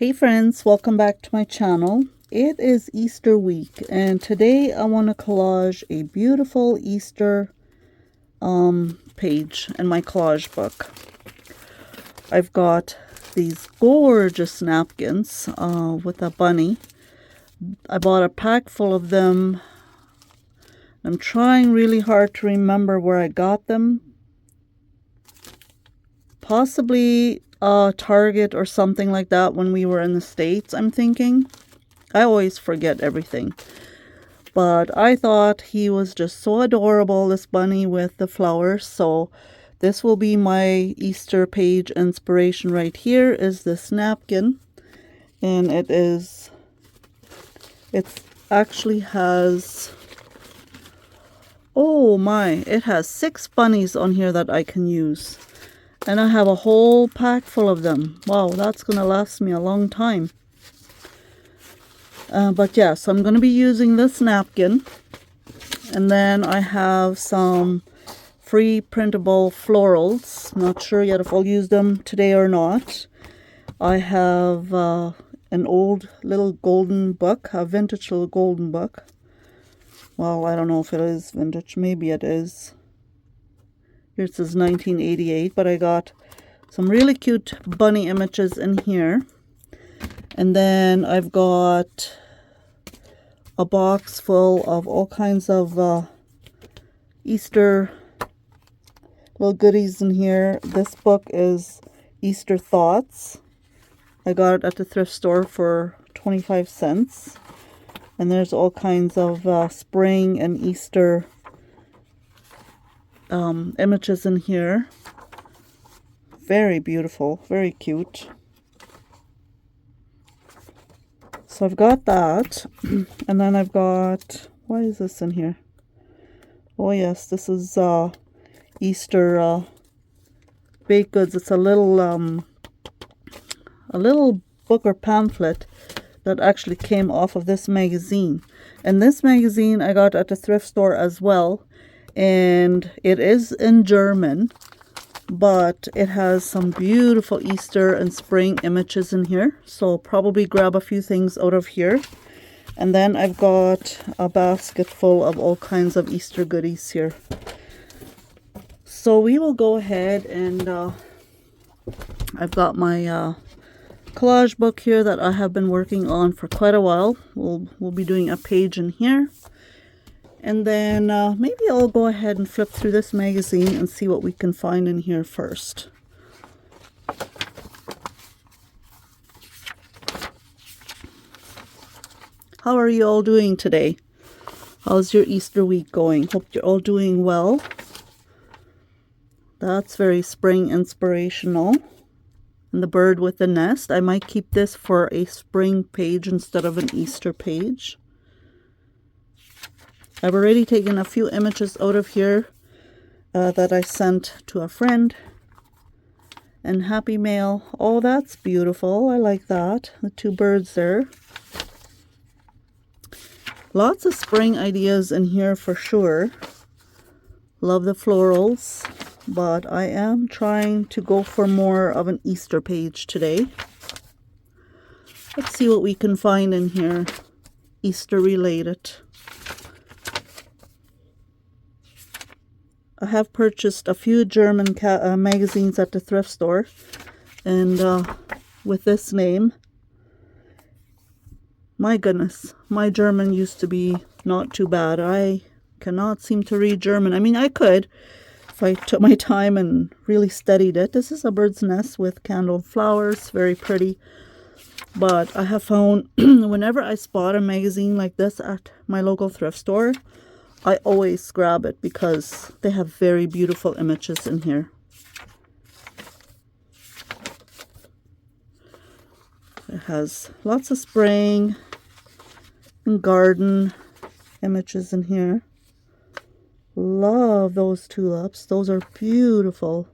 Hey friends, welcome back to my channel. It is Easter week and today I want to collage a beautiful Easter page in my collage book. I've got these gorgeous napkins with a bunny. I bought a pack full of them. I'm trying really hard to remember where I got them. Possibly Target or something like that when we were in the States, I'm thinking. I always forget everything. But I thought he was just so adorable, this bunny with the flowers. So this will be my Easter page inspiration right here is this napkin. And it actually has, oh my, it has 6 bunnies on here that I can use. And I have a whole pack full of them. Wow, that's going to last me a long time. But yes, I'm going to be using this napkin. And then I have some free printable florals. Not sure yet if I'll use them today or not. I have an old little golden book, a vintage little golden book. Well, I don't know if it is vintage. Maybe it is. Here it says 1988, but I got some really cute bunny images in here. And then I've got a box full of all kinds of Easter little goodies in here. This book is Easter Thoughts. I got it at the thrift store for 25 cents. And there's all kinds of spring and Easter images in here. Very beautiful, very cute. So I've got that. And then I've got, what is this in here? Oh yes, this is Easter baked goods. It's a little book or pamphlet that actually came off of this magazine. And this magazine I got at the thrift store as well. And it is in German, but it has some beautiful Easter and spring images in here. So probably grab a few things out of here. And then I've got a basket full of all kinds of Easter goodies here. So we will go ahead and I've got my collage book here that I have been working on for quite a while. We'll be doing a page in here. And then maybe I'll go ahead and flip through this magazine and see what we can find in here first. How are you all doing today? How's your Easter week going? Hope you're all doing well. That's very spring inspirational. And the bird with the nest. I might keep this for a spring page instead of an Easter page. I've already taken a few images out of here that I sent to a friend. And Happy Mail. Oh, that's beautiful. I like that. The 2 birds there. Lots of spring ideas in here for sure. Love the florals. But I am trying to go for more of an Easter page today. Let's see what we can find in here. Easter related. I have purchased a few German magazines at the thrift store, and with this name, my goodness, my German used to be not too bad. I cannot seem to read German. I mean, I could if I took my time and really studied it. This is a bird's nest with candle flowers, very pretty. But I have found whenever I spot a magazine like this at my local thrift store, I always grab it because they have very beautiful images in here. It has lots of spring and garden images in here. Love those tulips. Those are beautiful.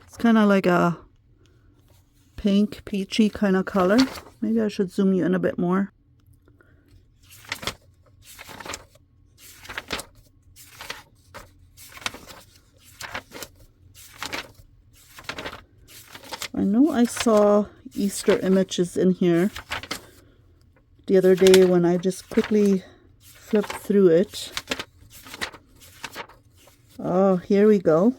It's kind of like a pink, peachy kind of color. Maybe I should zoom you in a bit more. I know I saw Easter images in here the other day when I just quickly flipped through it. Oh, here we go.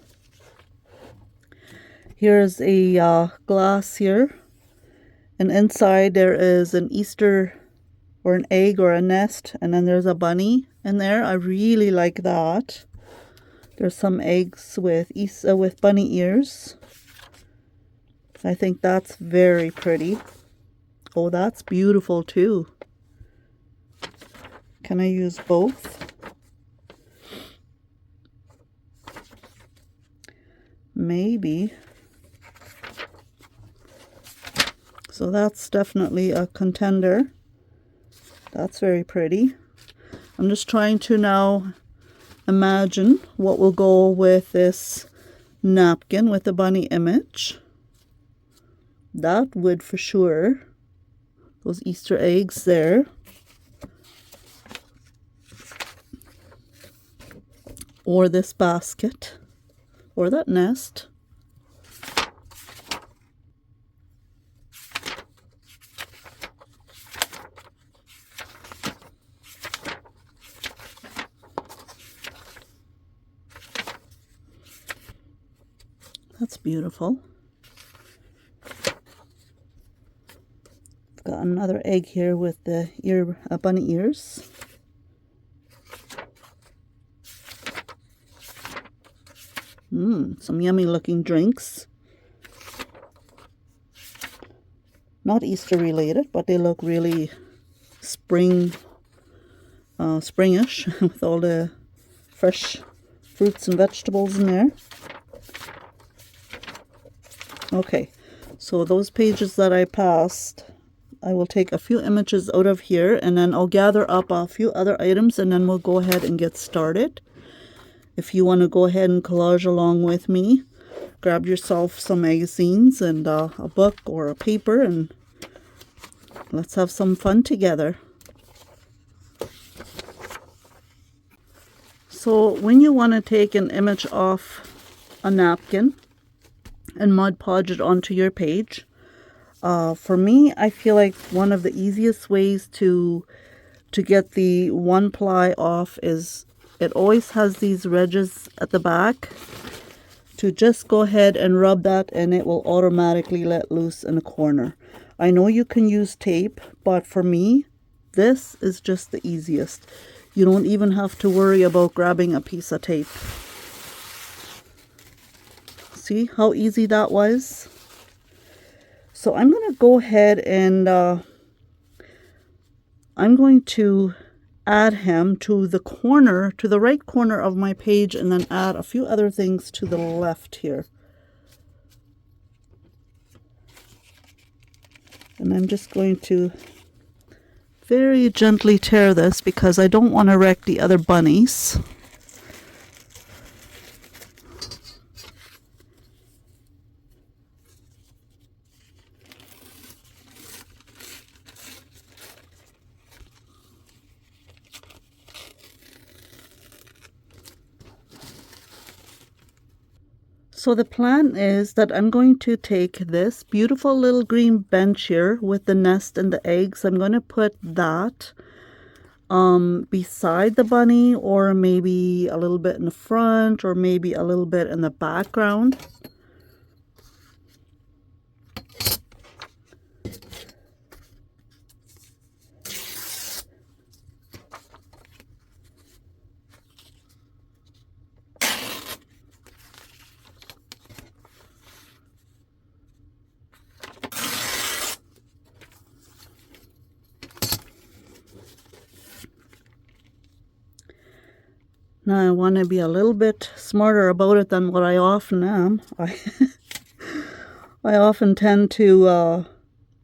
Here's a glass here, and inside there is an Easter or an egg or a nest, and then there's a bunny in there. I really like that. There's some eggs with bunny ears. I think that's very pretty. Oh, that's beautiful too. Can I use both? Maybe. So that's definitely a contender. That's very pretty. I'm just trying to now imagine what will go with this napkin with the bunny image. That would for sure. Those Easter eggs there. Or this basket. Or that nest. That's beautiful. I've got another egg here with the bunny ears. Some yummy looking drinks. Not Easter related, but they look really springish with all the fresh fruits and vegetables in there. Okay, so those pages that I passed, I will take a few images out of here, and then I'll gather up a few other items, and then we'll go ahead and get started. If you want to go ahead and collage along with me, grab yourself some magazines and a book or a paper, and let's have some fun together. So when you want to take an image off a napkin and Mod Podge it onto your page, for me, I feel like one of the easiest ways to get the one ply off is it always has these ridges at the back, to just go ahead and rub that and it will automatically let loose in a corner. I know you can use tape, but for me, this is just the easiest. You don't even have to worry about grabbing a piece of tape. See how easy that was? So I'm going to go ahead and I'm going to add him to the corner, to the right corner of my page, and then add a few other things to the left here. And I'm just going to very gently tear this because I don't want to wreck the other bunnies. So the plan is that I'm going to take this beautiful little green bench here with the nest and the eggs. I'm going to put that beside the bunny, or maybe a little bit in the front, or maybe a little bit in the background. Now I want to be a little bit smarter about it than what I often am. I often tend to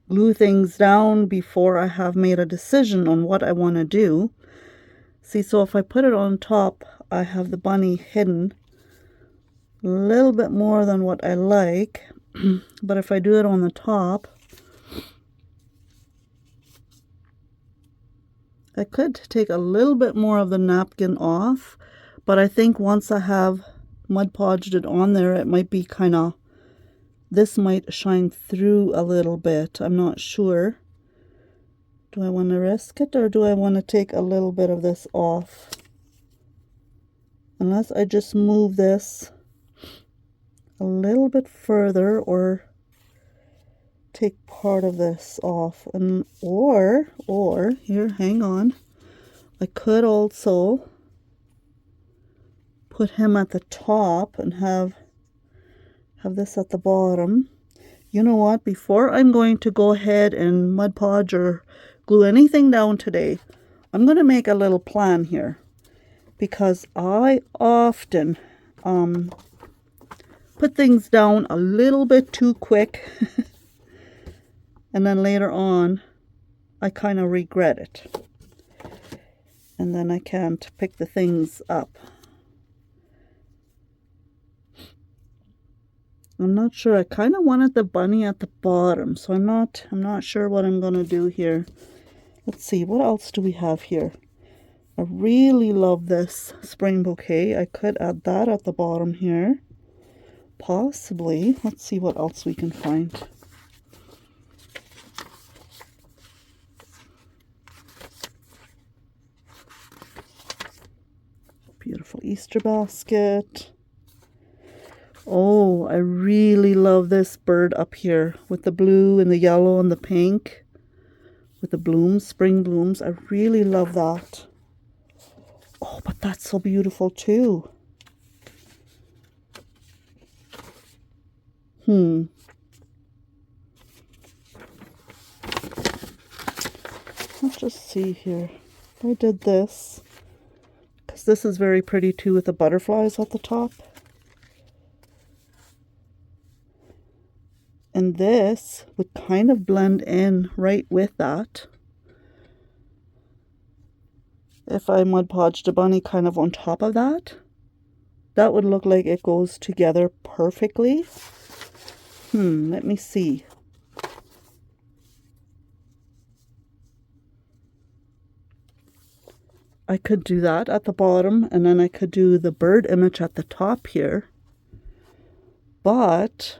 glue things down before I have made a decision on what I want to do. See, so if I put it on top, I have the bunny hidden a little bit more than what I like. But if I do it on the top, I could take a little bit more of the napkin off. But I think once I have Mod Podged it on there, it might be kind of this might shine through a little bit. I'm not sure. Do I want to risk it, or do I want to take a little bit of this off? Unless I just move this a little bit further, or take part of this off, and or here, hang on, I could also put him at the top and have this at the bottom. You know what, before I'm going to go ahead and Mod Podge or glue anything down today, I'm going to make a little plan here, because I often put things down a little bit too quick and then later on I kind of regret it, and then I can't pick the things up. I'm not sure. I kind of wanted the bunny at the bottom, so I'm not sure what I'm going to do here. Let's see, what else do we have here? I really love this spring bouquet. I could add that at the bottom here. Possibly. Let's see what else we can find. Beautiful Easter basket. Oh, I really love this bird up here with the blue and the yellow and the pink with the blooms, spring blooms. I really love that. Oh, but that's so beautiful too. Let's just see here. If I did this, because this is very pretty too with the butterflies at the top. And this would kind of blend in right with that. If I Mod Podged a bunny kind of on top of that, that would look like it goes together perfectly. Let me see. I could do that at the bottom, and then I could do the bird image at the top here. But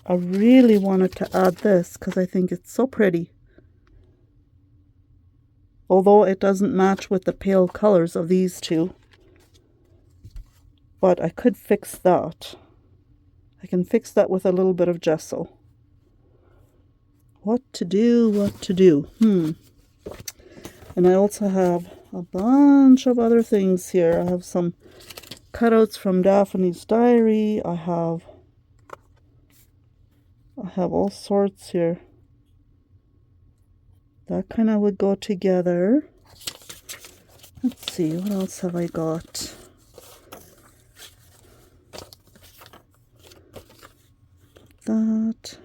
I really wanted to add this because I think it's so pretty. Although it doesn't match with the pale colors of these two. But I could fix that. I can fix that with a little bit of gesso. What to do? And I also have a bunch of other things here. I have some cutouts from Daphne's diary. I have all sorts here. That kind of would go together. Let's see, what else have I got? That.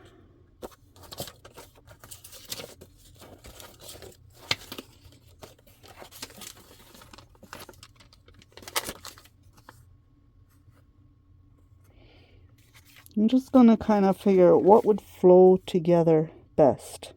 I'm just going to kind of figure out what would flow together best.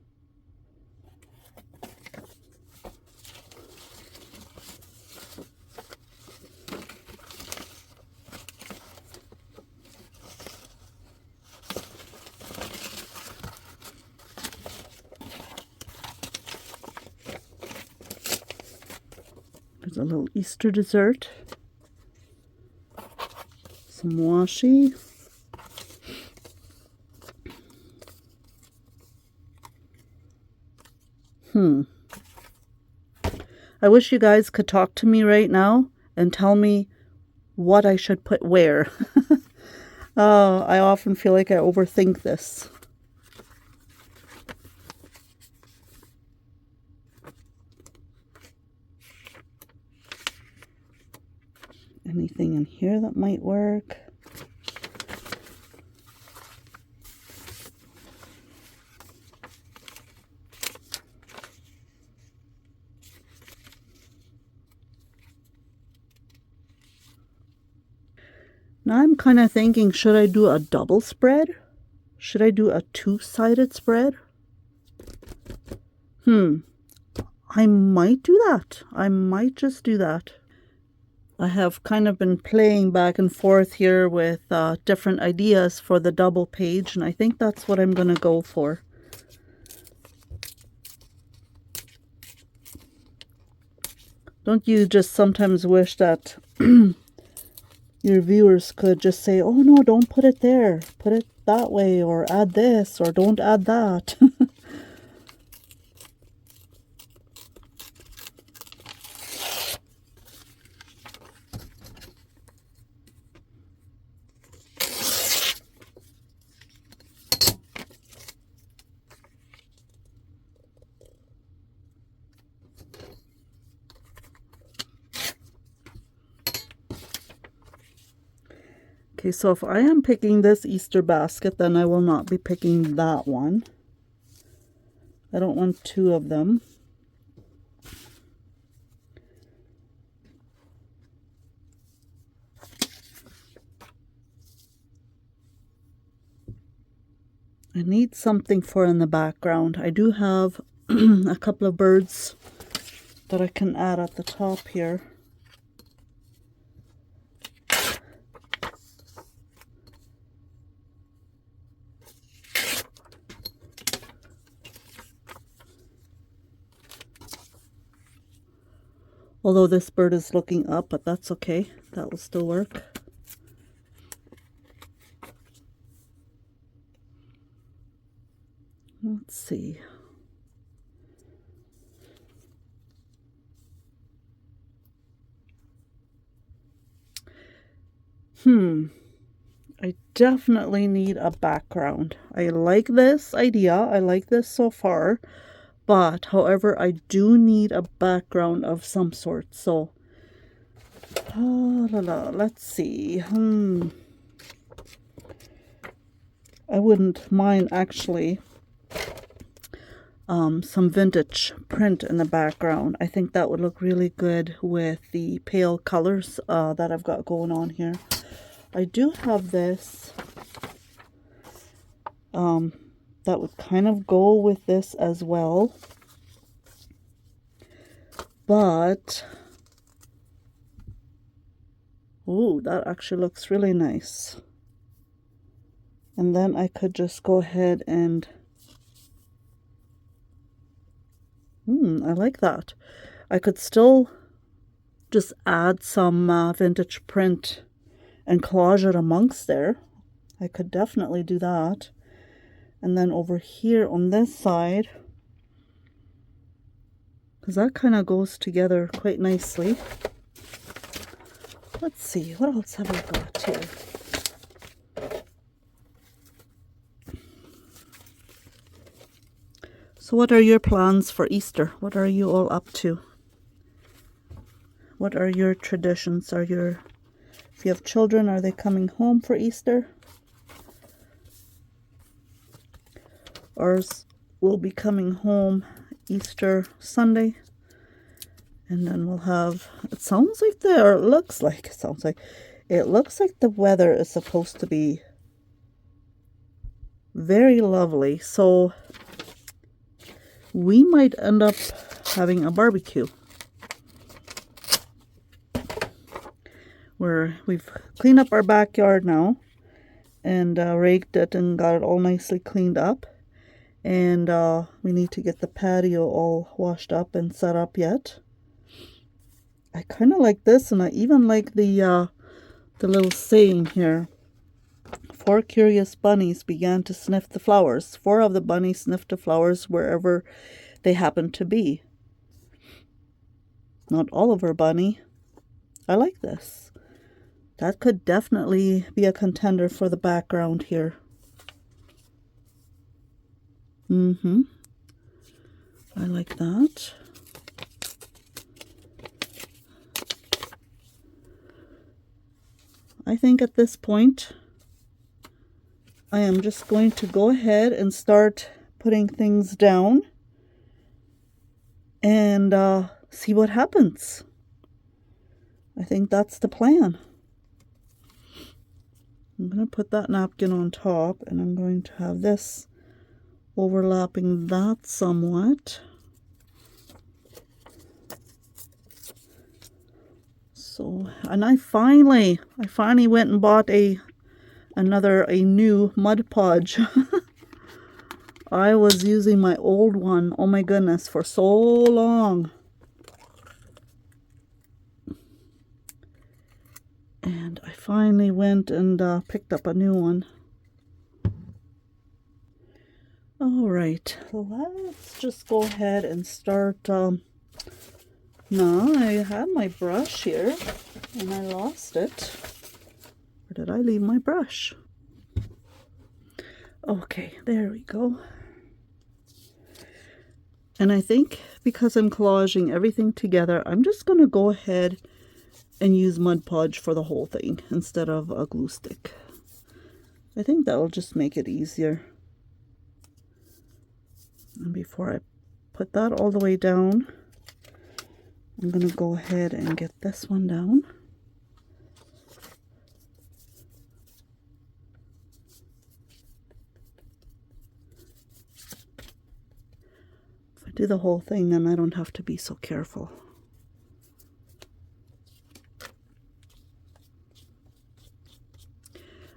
There's a little Easter dessert. Some washi. I wish you guys could talk to me right now and tell me what I should put where. I often feel like I overthink this. Anything in here that might work? Now I'm kind of thinking, should I do a double spread? Should I do a two-sided spread? I might do that. I might just do that. I have kind of been playing back and forth here with different ideas for the double page, and I think that's what I'm going to go for. Don't you just sometimes wish that your viewers could just say, oh no, don't put it there, put it that way, or add this, or don't add that? Okay, so if I am picking this Easter basket, then I will not be picking that one. I don't want two of them. I need something for in the background. I do have a couple of birds that I can add at the top here. Although this bird is looking up, but that's okay. That will still work. Let's see. I definitely need a background. I like this idea. I like this so far. But, however, I do need a background of some sort. So, let's see. I wouldn't mind actually some vintage print in the background. I think that would look really good with the pale colors that I've got going on here. I do have this that would kind of go with this as well, but ooh, that actually looks really nice. And then I could just go ahead and I like that. I could still just add some vintage print and collage it amongst there. I could definitely do that. And then over here on this side, because that kind of goes together quite nicely. Let's see, what else have I got here? So what are your plans for Easter? What are you all up to? What are your traditions? If you have children, are they coming home for Easter? Ours will be coming home Easter Sunday. And then we'll have, it looks like the weather is supposed to be very lovely. So we might end up having a barbecue. We've cleaned up our backyard now and raked it and got it all nicely cleaned up. And we need to get the patio all washed up and set up yet. I kind of like this, and I even like the little saying here. 4 curious bunnies began to sniff the flowers. 4 of the bunnies sniffed the flowers wherever they happened to be. Not Oliver Bunny. I like this. That could definitely be a contender for the background here. I like that. I think at this point, I am just going to go ahead and start putting things down and see what happens. I think that's the plan. I'm going to put that napkin on top, and I'm going to have this overlapping that somewhat. So, and I finally went and bought a new Mod Podge. I was using my old one, oh my goodness, for so long. And I finally went and picked up a new one. All right, let's just go ahead and start. Now, I had my brush here, and I lost it. Where did I leave my brush? Okay, there we go. And I think because I'm collaging everything together, I'm just going to go ahead and use Mod Podge for the whole thing instead of a glue stick. I think that will just make it easier. And before I put that all the way down, I'm going to go ahead and get this one down. If I do the whole thing, then I don't have to be so careful.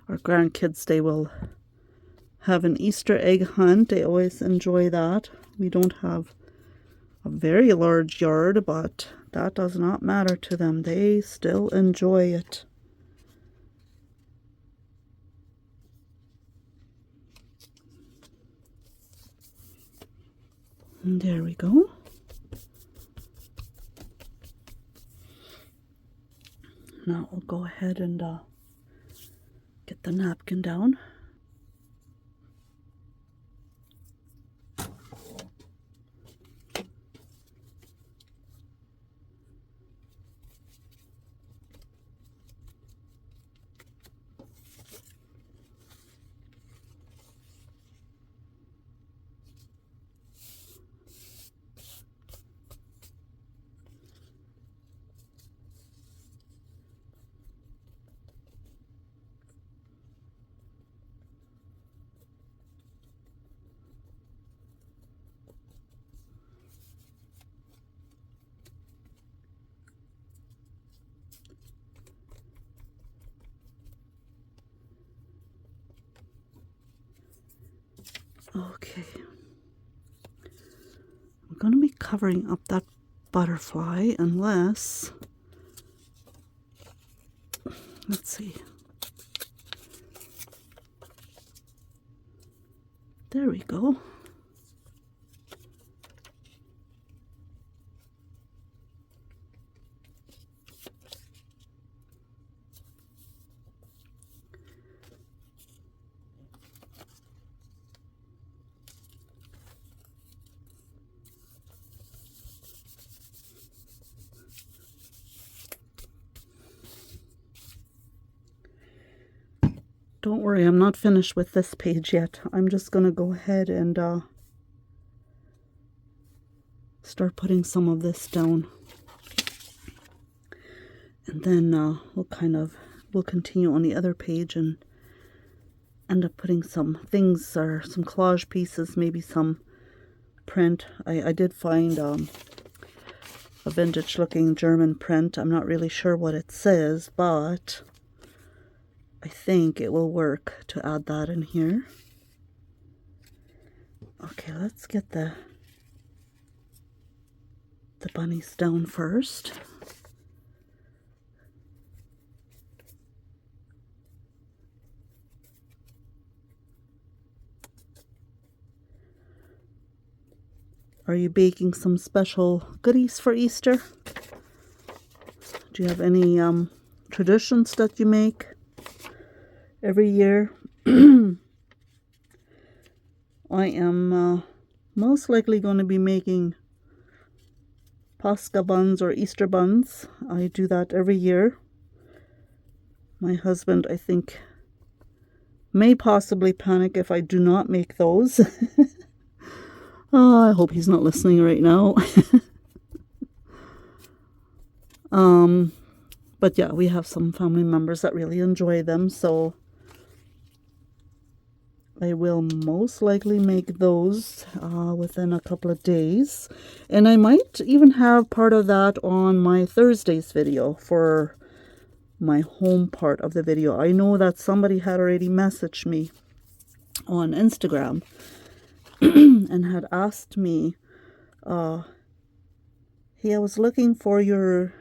Our grandkids, they will have an Easter egg hunt. They always enjoy that. We don't have a very large yard, but that does not matter to them. They still enjoy it. And there we go. Now I'll go ahead and get the napkin down. Okay, I'm going to be covering up that butterfly unless, let's see, there we go. Don't worry, I'm not finished with this page yet. I'm just going to go ahead and start putting some of this down. And then we'll continue on the other page and end up putting some things or some collage pieces, maybe some print. I did find a vintage looking German print. I'm not really sure what it says, but I think it will work to add that in here. Okay, let's get the bunnies down first. Are you baking some special goodies for Easter? Do you have any traditions that you make every year? I am most likely going to be making Pascha buns or Easter buns. I do that every year. My husband, I think, may possibly panic if I do not make those. Oh, I hope he's not listening right now. But yeah, we have some family members that really enjoy them, so I will most likely make those within a couple of days. And I might even have part of that on my Thursday's video for my home part of the video. I know that somebody had already messaged me on Instagram and had asked me, hey, I was looking for your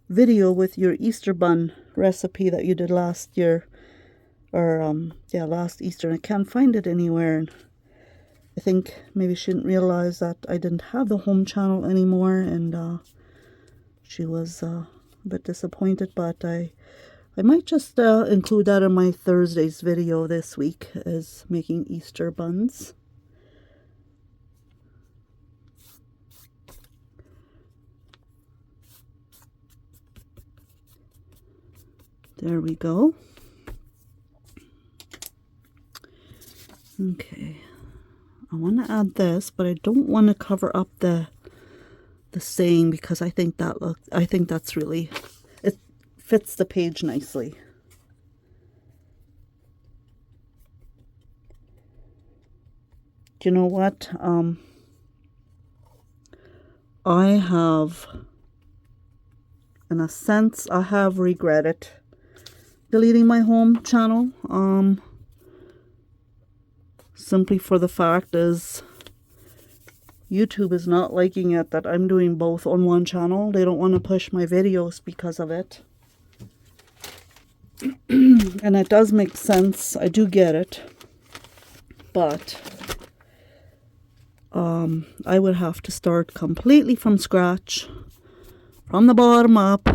video with your Easter bun recipe that you did last year. Or, yeah, last Easter, and I can't find it anywhere. And I think maybe she didn't realize that I didn't have the home channel anymore, and she was a bit disappointed, but I might just include that in my Thursday's video this week, is making Easter buns. There we go. Okay, I want to add this, but I don't want to cover up the saying, because I think that's really, it fits the page nicely. Do you know what? I have, in a sense, I have regretted deleting my home channel. Simply for the fact is YouTube is not liking it that I'm doing both on one channel. They don't want to push my videos because of it. And it does make sense. I do get it. But I would have to start completely from scratch, from the bottom up,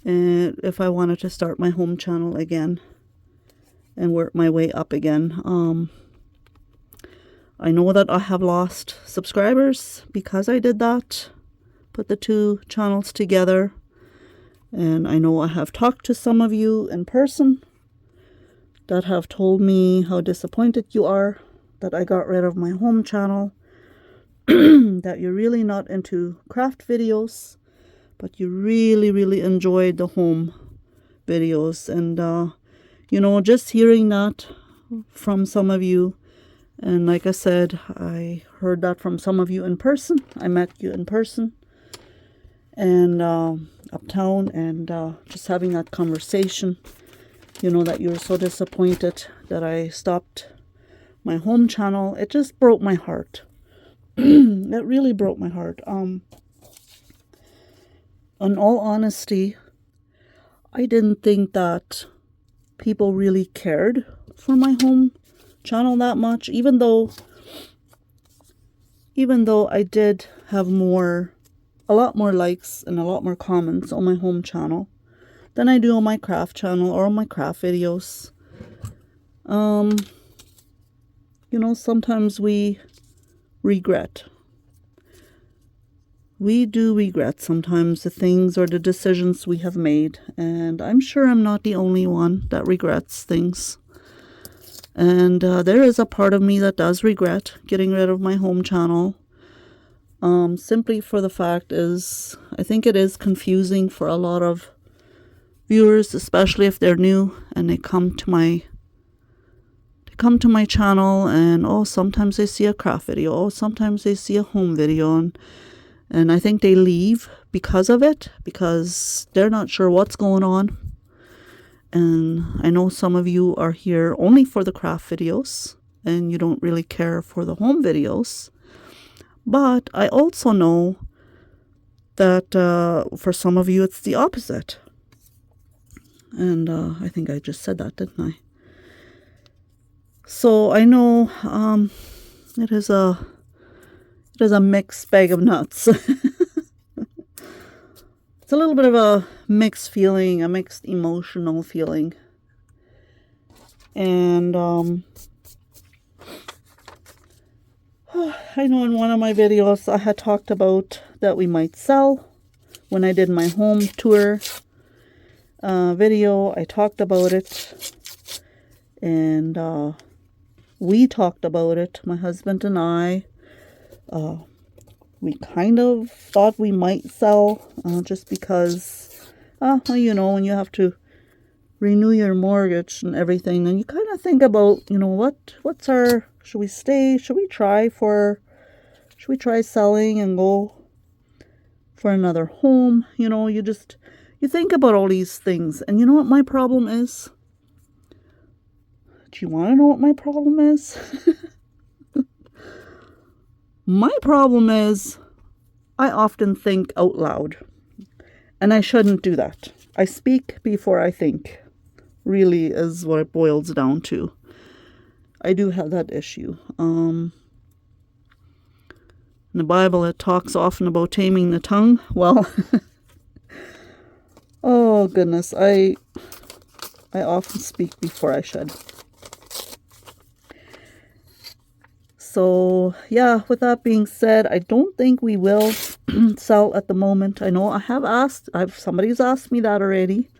and if I wanted to start my home channel again and work my way up again. I know that I have lost subscribers because I did that, put the two channels together, and I know I have talked to some of you in person that have told me how disappointed you are that I got rid of my home channel, that you're really not into craft videos, but you really enjoyed the home videos. And you know, just hearing that from some of you, and like I said, I heard that from some of you in person. I met you in person and uptown, and just having that conversation, you know, that you were so disappointed that I stopped my home channel. It just broke my heart. It really broke my heart. In all honesty, I didn't think that people really cared for my home channel that much, even though I did have a lot more likes and a lot more comments on my home channel than I do on my craft channel or on my craft videos. You know, sometimes we regret. We do regret sometimes the things or the decisions we have made, and I'm sure I'm not the only one that regrets things. And there is a part of me that does regret getting rid of my home channel, simply for the fact is I think it is confusing for a lot of viewers, especially if they're new and they come to my channel, and oh, sometimes they see a craft video, oh, sometimes they see a home video, and I think they leave because of it, because they're not sure what's going on. And I know some of you are here only for the craft videos and you don't really care for the home videos. But I also know that for some of you it's the opposite. And I think I just said that, didn't I? So I know it is a mixed bag of nuts. It's a little bit of a mixed feeling, a mixed emotional feeling. And I know in one of my videos I had talked about that we might sell. When I did my home tour video, I talked about it. And we talked about it, my husband and I. We kind of thought we might sell, just because, you know, when you have to renew your mortgage and everything, and you kind of think about, you know, what's our, should we stay, should we try selling and go for another home? You know, you think about all these things. And you know what my problem is? Do you want to know what my problem is? My problem is I often think out loud, and I shouldn't do that. I speak before I think, really is what it boils down to. I do have that issue. In the Bible, it talks often about taming the tongue. Well, oh goodness, I often speak before I should. So yeah, with that being said, I don't think we will sell at the moment. I know somebody's asked me that already,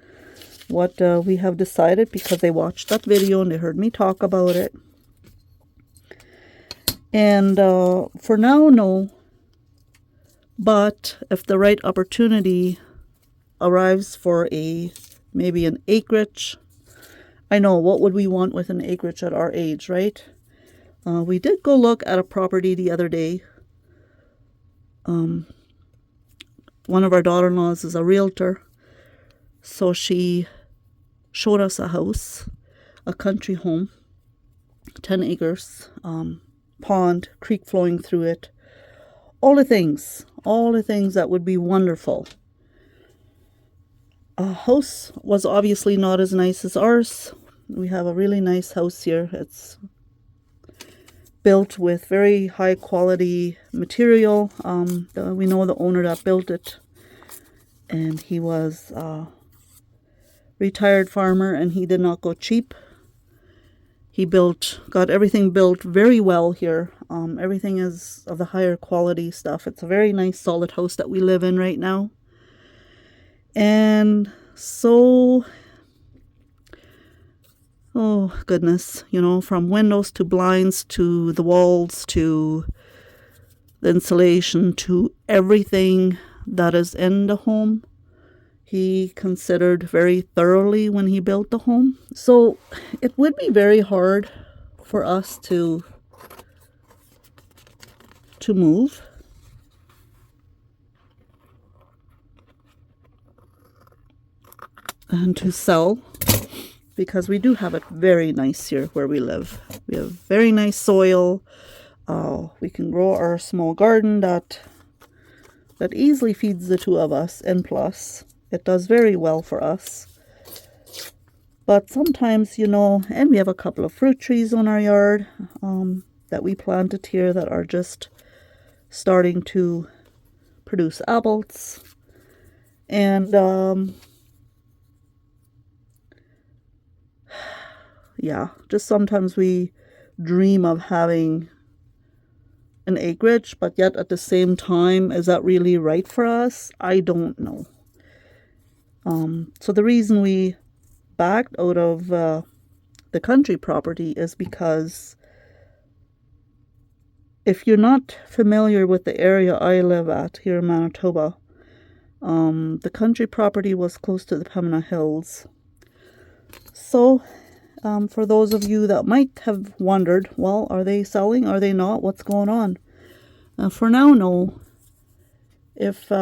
what we have decided, because they watched that video and they heard me talk about it. And for now, no. But if the right opportunity arrives for maybe an acreage, I know, what would we want with an acreage at our age, right? We did go look at a property the other day. One of our daughter-in-laws is a realtor, so she showed us a house, a country home, 10 acres, pond, creek flowing through it, all the things that would be wonderful. A house was obviously not as nice as ours. We have a really nice house here. It's built with very high quality material. We know the owner that built it, and he was a retired farmer, and he did not go cheap. He got everything built very well here. Everything is of the higher quality stuff. It's a very nice solid house that we live in right now. And so, oh goodness, you know, from windows to blinds to the walls to the insulation to everything that is in the home, he considered very thoroughly when he built the home. So it would be very hard for us to move. And to sell, because we do have it very nice here where we live. We have very nice soil. We can grow our small garden that easily feeds the two of us, and plus it does very well for us. But sometimes, you know, and we have a couple of fruit trees on our yard that we planted here that are just starting to produce apples. And yeah, just sometimes we dream of having an acreage, but yet at the same time, is that really right for us? I don't know. So the reason we backed out of the country property is because if you're not familiar with the area I live at here in Manitoba, the country property was close to the PEMBINA Hills. So for those of you that might have wondered, well, are they selling? Are they not? What's going on? For now, no. If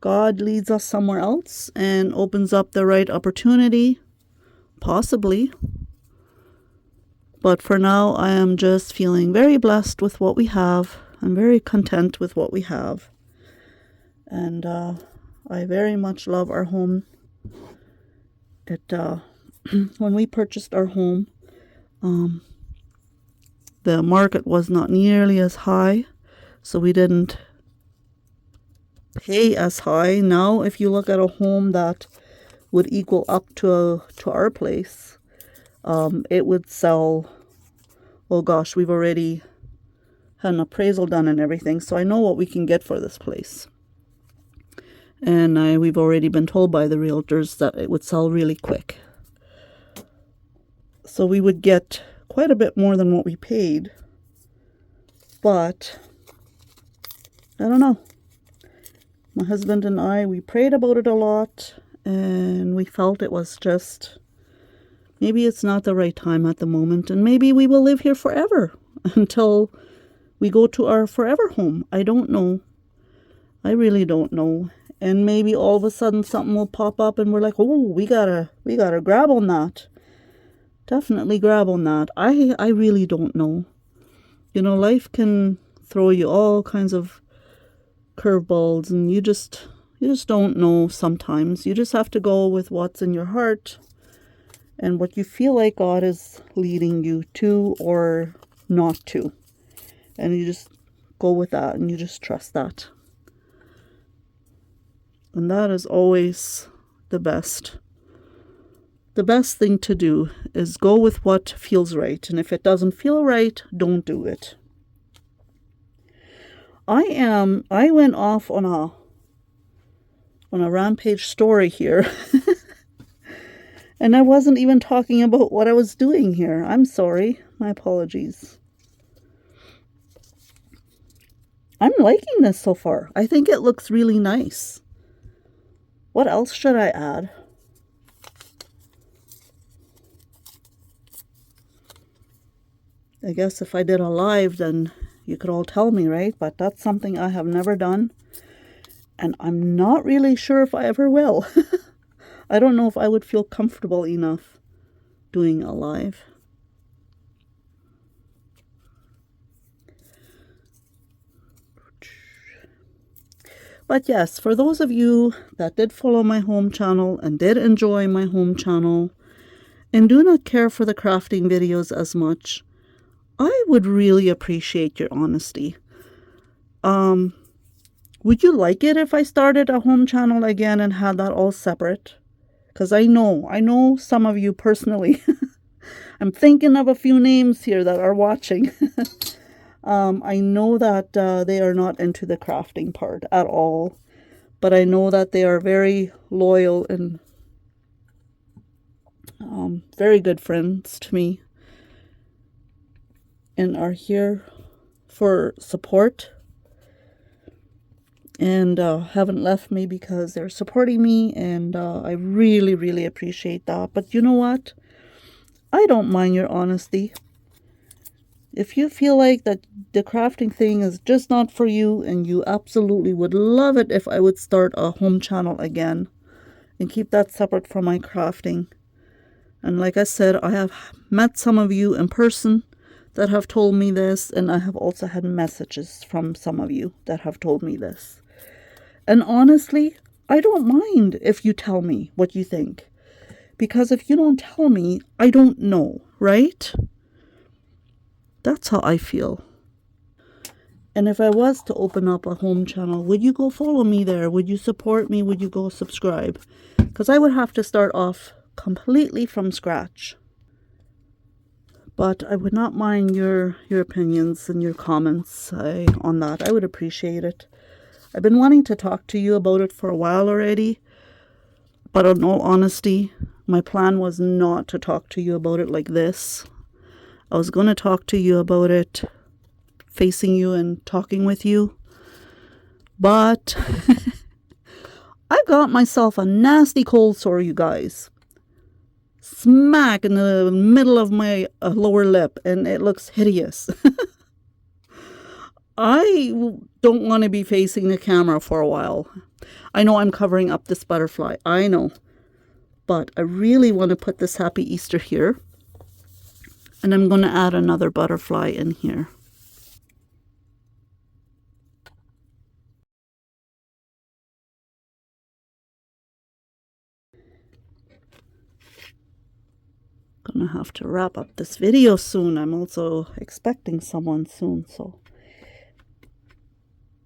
God leads us somewhere else and opens up the right opportunity, possibly. But for now, I am just feeling very blessed with what we have. I'm very content with what we have. And I very much love our home. When we purchased our home, the market was not nearly as high, so we didn't pay as high. Now, if you look at a home that would equal up to our place, it would sell. Oh gosh, we've already had an appraisal done and everything, so I know what we can get for this place. And we've already been told by the realtors that it would sell really quick. So we would get quite a bit more than what we paid. But I don't know. My husband and I, we prayed about it a lot, and we felt it was just Maybe it's not the right time at the moment, and maybe we will live here forever until we go to our forever home. I don't know. I really don't know. And maybe all of a sudden something will pop up and we're like, oh, we gotta grab on that. Definitely grab on that. I really don't know. You know, life can throw you all kinds of curveballs, and you just don't know sometimes. You just have to go with what's in your heart and what you feel like God is leading you to or not to. And you just go with that, and you just trust that. And that is always the best. The best thing to do is go with what feels right. And if it doesn't feel right, don't do it. I went off on a rampage story here. And I wasn't even talking about what I was doing here. I'm sorry. My apologies. I'm liking this so far. I think it looks really nice. What else should I add? I guess if I did a live, then you could all tell me, right? But that's something I have never done. And I'm not really sure if I ever will. I don't know if I would feel comfortable enough doing a live. But yes, for those of you that did follow my home channel and did enjoy my home channel and do not care for the crafting videos as much, I would really appreciate your honesty. Would you like it if I started a home channel again and had that all separate? Because I know some of you personally. I'm thinking of a few names here that are watching. I know that they are not into the crafting part at all. But I know that they are very loyal and very good friends to me. And are here for support. And haven't left me because they're supporting me, and I really, really appreciate that. But you know what? I don't mind your honesty. If you feel like that the crafting thing is just not for you, and you absolutely would love it if I would start a home channel again and keep that separate from my crafting. And like I said, I have met some of you in person that have told me this, and I have also had messages from some of you that have told me this. And honestly, I don't mind if you tell me what you think. Because if you don't tell me, I don't know, right? That's how I feel. And if I was to open up a home channel, would you go follow me there? Would you support me? Would you go subscribe? Because I would have to start off completely from scratch. But I would not mind your opinions and your comments on that. I would appreciate it. I've been wanting to talk to you about it for a while already. But in all honesty, my plan was not to talk to you about it like this. I was going to talk to you about it facing you and talking with you. But I got myself a nasty cold sore, you guys. Smack in the middle of my lower lip, and it looks hideous. I don't want to be facing the camera for a while. I know I'm covering up this butterfly. I know. But I really want to put this Happy Easter here. And I'm going to add another butterfly in here. Gonna have to wrap up this video soon. I'm also expecting someone soon, so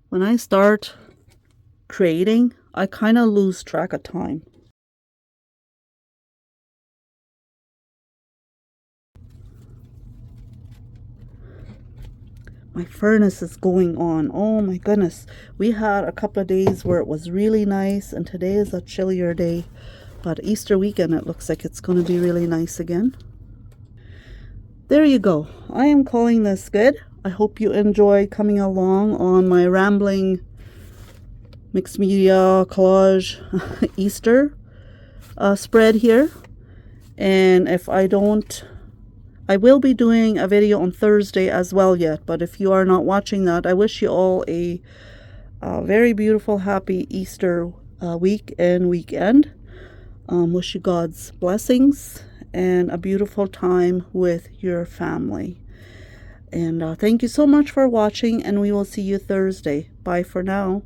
when I start creating, I kind of lose track of time. My furnace is going on. Oh my goodness. We had a couple of days where it was really nice, and today is a chillier day. But Easter weekend, it looks like it's going to be really nice again. There you go. I am calling this good. I hope you enjoy coming along on my rambling mixed media collage Easter spread here. And if I don't, I will be doing a video on Thursday as well yet. But if you are not watching that, I wish you all a very beautiful, happy Easter week and weekend. Wish you God's blessings and a beautiful time with your family. And thank you so much for watching, and we will see you Thursday. Bye for now.